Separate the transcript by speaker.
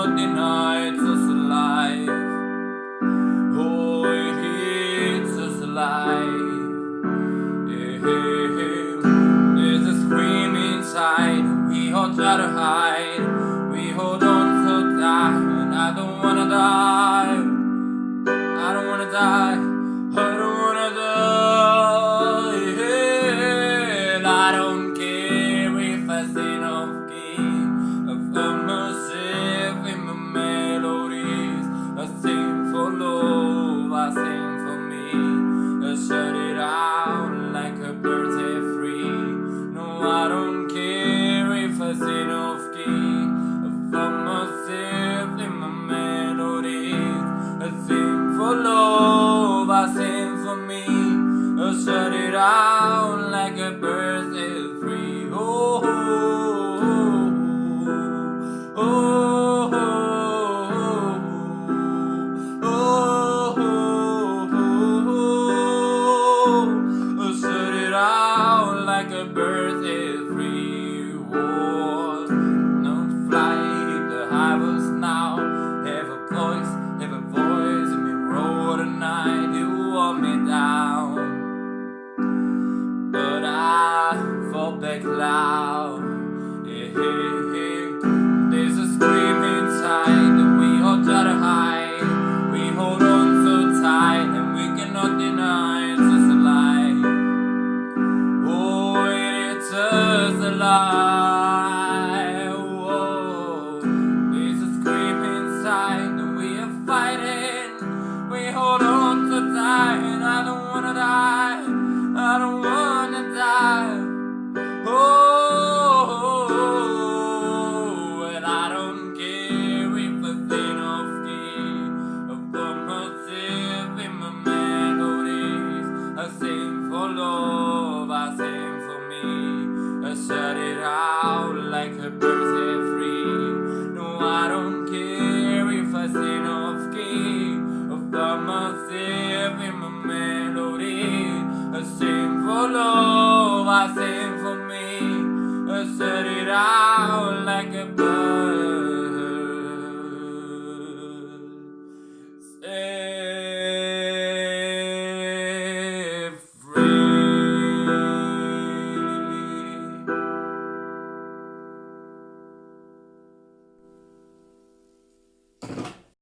Speaker 1: cannot deny it's just alive. Oh, it's just alive. There's a scream inside. We all try to hide. We hold on so tight, and I don't wanna die. I don't wanna die. I don't wanna die. I don't care if I sing off key. I find myself in my melodies. I sing for love. I sing for me. I shut it out like a bird set free. No, I don't care if I sing off key. I find myself in my melodies. I sing for love, I sing for me. I shut it out like a bird set free. Oh, oh, oh, oh, oh, I shut it out like a bird set free. Oh, don't fly the highways now. Have a voice in me roar tonight. You want me down, but I fall back loud. There's a scream inside that we all try to hide. We hold on so tight and we cannot deny it's just a lie. Oh, it's just a lie. Oh, there's a scream inside that we are fighting. We hold on so tight and I don't wanna die. I don't wanna die. Oh, and I don't care if I sing off key. I put myself in my melodies. I sing for love, I sing for me. I shut it out like a bird set free. No, I don't care if I sing off key. I put myself in my melodies. I sing for love, I sing for me. I shut it out.